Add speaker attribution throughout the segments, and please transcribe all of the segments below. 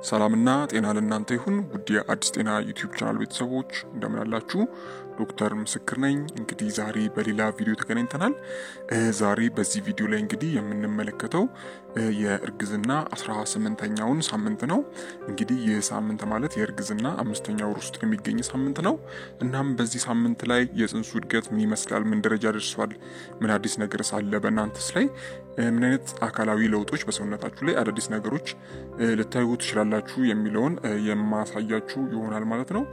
Speaker 1: ሰላምና ጤና ለእናንተ ይሁን ውድ የአዲስ ጤና ዩቲዩብ ቻናል ቤተሰቦች እንደምን አላችሁ? ዶክተር ምስክር ነኝ። እንግዲህ ዛሬ በሌላ ቪዲዮ ተገናኝተናል። ዛሬ በዚህ ቪዲዮ ላይ እንግዲህ የምንመለከተው የእርግዝና 18ኛውን ሳምንት ነው። እንግዲህ ይህ ሳምንት ማለት የእርግዝና 5ኛ ወር ውስጥ የሚገኝ ሳምንት ነው። እናም በዚህ ሳምንት ላይ የጽንሱ እድገት ምን ይመስላል? ምን ደረጃ ደርሷል? ምን አዲስ ነገርስ አለ? በእናንተስ ላይ ምን አይነት አካላዊ ለውጦች በሰውነታችሁ ላይ አዳዲስ ነገሮች ልታዩ ትችላላችሁ የሚለውን የማሳያችሁ ይሆናል ማለት ነው።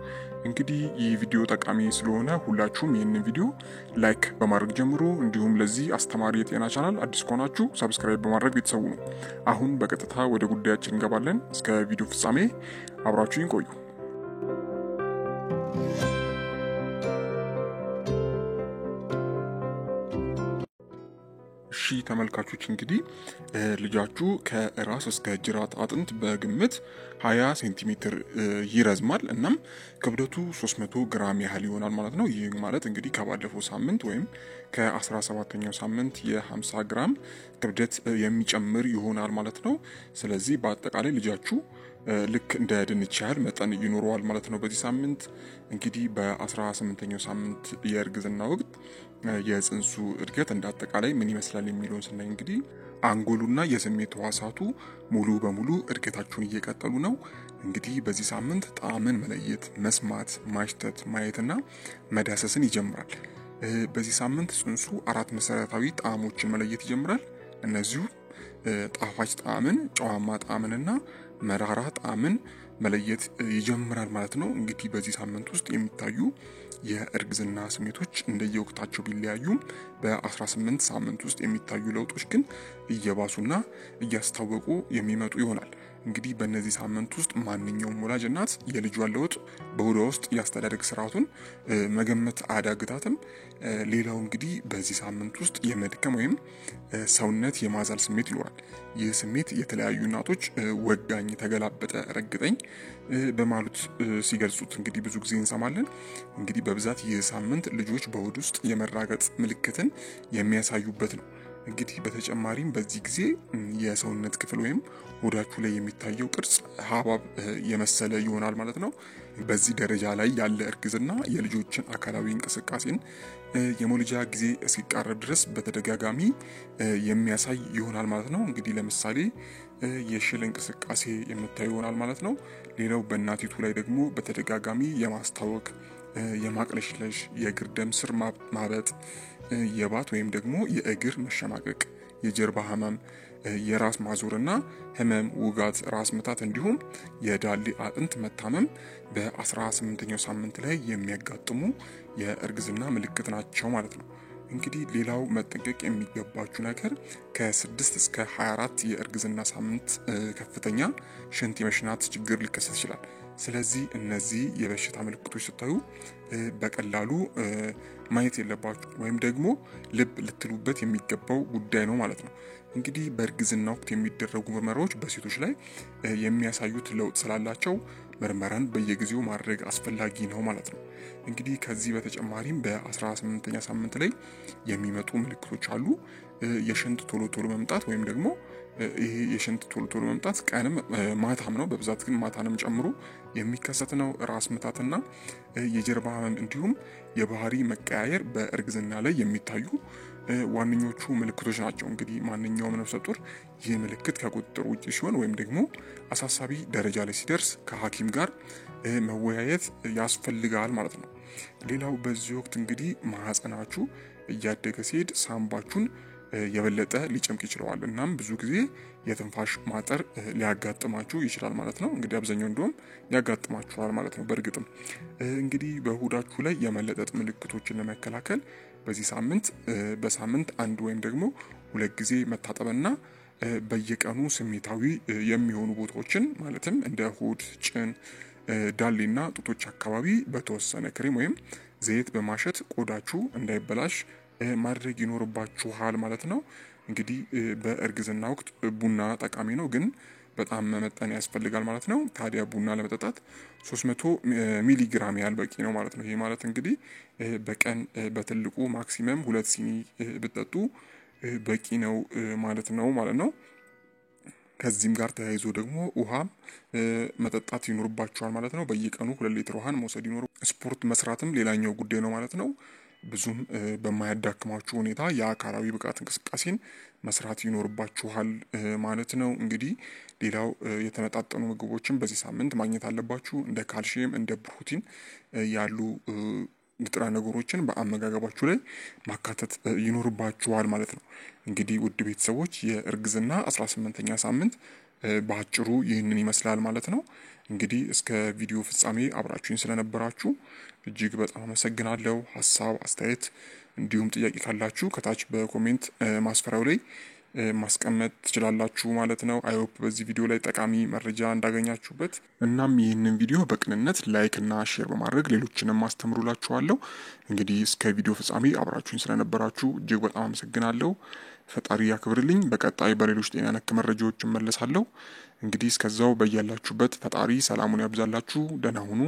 Speaker 1: እንግዲህ ይህ ቪዲዮ ጠቃሚ ስለሆነ ሁላችሁም ይህንን ቪዲዮ ላይክ በማድረግ ጀምሩ። እንዲሁም ለዚህ አስተማሪ የጤና ቻናል አዲስ ከሆናችሁ ሰብስክራይብ በማድረግ ቤተሰቡ ነው። አሁን በቀጥታ ወደ ጉዳያችን እንገባለን። እስከ ቪዲዮ ፍጻሜ አብራችሁኝ ቆዩ። ተመልካቾች እንግዲህ ልጃችሁ ከራስ እስከ ጅራት አጥንት በግምት 20 ሴንቲሜትር ይረዝማል። እናም ክብደቱ 300 ግራም ያህል ይሆናል ማለት ነው። ይህ ማለት እንግዲህ ከባለፈው ሳምንት ወይም ከ17ኛው ሳምንት የ50 ግራም ክብደት የሚጨምር ይሆናል ማለት ነው። ስለዚህ በአጠቃላይ ልጃችሁ ልክ እንደ ድንች ያህል መጠን ይኖረዋል ማለት ነው። በዚህ ሳምንት እንግዲህ በ18ኛው ሳምንት የእርግዝና ወቅት የጽንሱ እድገት እንዳጠቃላይ ምን ይመስላል የሚለውን ስናይ እንግዲህ አንጎሉና የስሜት ሕዋሳቱ ሙሉ በሙሉ እድገታቸውን እየቀጠሉ ነው። እንግዲህ በዚህ ሳምንት ጣዕምን መለየት፣ መስማት፣ ማሽተት፣ ማየትና መዳሰስን ይጀምራል። በዚህ ሳምንት ጽንሱ 4 መሰረታዊ ጣዕሞችን መለየት ይጀምራል። እነዚሁ ጣፋጭ ጣዕምን፣ ጨዋማ ጣዕምንና መራራ ጣዕምን መለየት ይጀምራል ማለት ነው። እንግዲህ በዚህ ሳምንት ውስጥ የሚታዩ የእርግዝና ስሜቶች እንደየወቅታቸው ቢለያዩም በ18 ሳምንት ውስጥ የሚታዩ ለውጦች ግን እየባሱና እያስታወቁ የሚመጡ ይሆናል። እንግዲህ በእነዚህ ሳምንት ውስጥ ማንኛውም ወላጅ እናት የልጇን ለውጥ በሆዷ ውስጥ የአስተዳደግ ስርዓቱን መገመት አያዳግታትም። ሌላው እንግዲህ በዚህ ሳምንት ውስጥ የመድከም ወይም ሰውነት የማዛል ስሜት ይኖራል። ይህ ስሜት የተለያዩ እናቶች ወጋኝ፣ ተገላበጠ፣ ረግጠኝ በማለት ሲገልጹት እንግዲህ ብዙ ጊዜ እንሰማለን። እንግዲህ በብዛት ይህ ሳምንት ልጆች በሆድ ውስጥ የመራገጥ ምልክትን የሚያሳዩበት ነው። እንግዲህ በተጨማሪም በዚህ ጊዜ የሰውነት ክፍል ወይም ሆዳችሁ ላይ የሚታየው ቅርጽ ሀባብ የመሰለ ይሆናል ማለት ነው። በዚህ ደረጃ ላይ ያለ እርግዝና የልጆችን አካላዊ እንቅስቃሴን የመውለጃ ጊዜ እስኪቃረብ ድረስ በተደጋጋሚ የሚያሳይ ይሆናል ማለት ነው። እንግዲህ ለምሳሌ የሽል እንቅስቃሴ የምታዩ ይሆናል ማለት ነው። ሌላው በእናቲቱ ላይ ደግሞ በተደጋጋሚ የማስታወክ፣ የማቅለሽለሽ፣ የእግር ደም ስር ማበጥ፣ የባት ወይም ደግሞ የእግር መሸማቀቅ፣ የጀርባ ህመም፣ የራስ ማዞርና ህመም፣ ውጋት፣ ራስ ምታት እንዲሁም የዳሌ አጥንት መታመም በ18ኛው ሳምንት ላይ የሚያጋጥሙ የእርግዝና ምልክት ናቸው ማለት ነው። እንግዲህ ሌላው መጠንቀቅ የሚገባችሁ ነገር ከ6 እስከ 24 የእርግዝና ሳምንት ከፍተኛ ሽንት የመሽናት ችግር ሊከሰት ይችላል። ስለዚህ እነዚህ የበሽታ ምልክቶች ስታዩ በቀላሉ ማየት የለባችሁ ወይም ደግሞ ልብ ልትሉበት የሚገባው ጉዳይ ነው ማለት ነው። እንግዲህ በእርግዝና ወቅት የሚደረጉ ምርመራዎች በሴቶች ላይ የሚያሳዩት ለውጥ ስላላቸው ምርመራን በየጊዜው ማድረግ አስፈላጊ ነው ማለት ነው። እንግዲህ ከዚህ በተጨማሪም በ18ኛ ሳምንት ላይ የሚመጡ ምልክቶች አሉ። የሽንት ቶሎ ቶሎ መምጣት ወይም ደግሞ ይሄ የሽንት ቶሎ ቶሎ መምጣት ቀንም ማታም ነው፣ በብዛት ግን ማታንም ጨምሮ የሚከሰት ነው። ራስ ምታትና የጀርባ ህመም እንዲሁም የባህሪ መቀያየር በእርግዝና ላይ የሚታዩ ዋነኞቹ ምልክቶች ናቸው። እንግዲህ ማንኛውም ነፍሰ ጡር ይህ ምልክት ከቁጥጥር ውጪ ሲሆን ወይም ደግሞ አሳሳቢ ደረጃ ላይ ሲደርስ ከሐኪም ጋር መወያየት ያስፈልጋል ማለት ነው። ሌላው በዚህ ወቅት እንግዲህ ማህፀናችሁ እያደገ ሲሄድ ሳምባችሁን የበለጠ ሊጨምቅ ይችላል። እናም ብዙ ጊዜ የትንፋሽ ማጠር ሊያጋጥማችሁ ይችላል ማለት ነው። እንግዲህ አብዛኛው እንደውም ያጋጥማችኋል ማለት ነው። በእርግጥም እንግዲህ በሆዳችሁ ላይ የመለጠጥ ምልክቶችን ለመከላከል በዚህ ሳምንት በሳምንት 1 ወይም ደግሞ 2 ጊዜ መታጠብና በየቀኑ ስሜታዊ የሚሆኑ ቦታዎችን ማለትም እንደ ሆድ፣ ጭን፣ ዳሌና ጡቶች አካባቢ በተወሰነ ክሬም ወይም ዘይት በማሸት ቆዳችሁ እንዳይበላሽ ማድረግ ይኖርባችኋል ማለት ነው። እንግዲህ በእርግዝና ወቅት ቡና ጠቃሚ ነው፣ ግን በጣም መመጠን ያስፈልጋል ማለት ነው። ታዲያ ቡና ለመጠጣት 300 ሚሊ ግራም ያህል በቂ ነው ማለት ነው። ይሄ ማለት እንግዲህ በቀን በትልቁ ማክሲመም 2 ሲኒ ብትጠጡ በቂ ነው ማለት ነው። ከዚህም ጋር ተያይዞ ደግሞ ውሃም መጠጣት ይኖርባችኋል ማለት ነው። በየቀኑ 2 ሊትር ውሃን መውሰድ ስፖርት መስራትም ሌላኛው ጉዳይ ነው ማለት ነው። ብዙም በማያዳክማችሁ ሁኔታ የአካላዊ ብቃት እንቅስቃሴን መስራት ይኖርባችኋል ማለት ነው። እንግዲህ ሌላው የተመጣጠኑ ምግቦችን በዚህ ሳምንት ማግኘት አለባችሁ። እንደ ካልሽየም እንደ ፕሮቲን ያሉ ንጥረ ነገሮችን በአመጋገባችሁ ላይ ማካተት ይኖርባችኋል ማለት ነው። እንግዲህ ውድ ቤተሰቦች የእርግዝና 18ኛ ሳምንት በአጭሩ ይህንን ይመስላል ማለት ነው። እንግዲህ እስከ ቪዲዮ ፍጻሜ አብራችሁኝ ስለነበራችሁ እጅግ በጣም አመሰግናለሁ። ሀሳብ አስተያየት እንዲሁም ጥያቄ ካላችሁ ከታች በኮሜንት ማስፈሪያው ላይ ማስቀመጥ ትችላላችሁ ማለት ነው። አይሆፕ በዚህ ቪዲዮ ላይ ጠቃሚ መረጃ እንዳገኛችሁበት። እናም ይህንን ቪዲዮ በቅንነት ላይክ እና ሼር በማድረግ ሌሎችንም አስተምሩላችኋለሁ። እንግዲህ እስከ ቪዲዮ ፍጻሜ አብራችሁኝ ስለነበራችሁ እጅግ በጣም አመሰግናለሁ። ፈጣሪ ያክብርልኝ። በቀጣይ በሌሎች ጤና ነክ መረጃዎች እመለሳለሁ። እንግዲህ እስከዛው በያላችሁበት ፈጣሪ ሰላሙን ያብዛላችሁ። ደህና ሁኑ።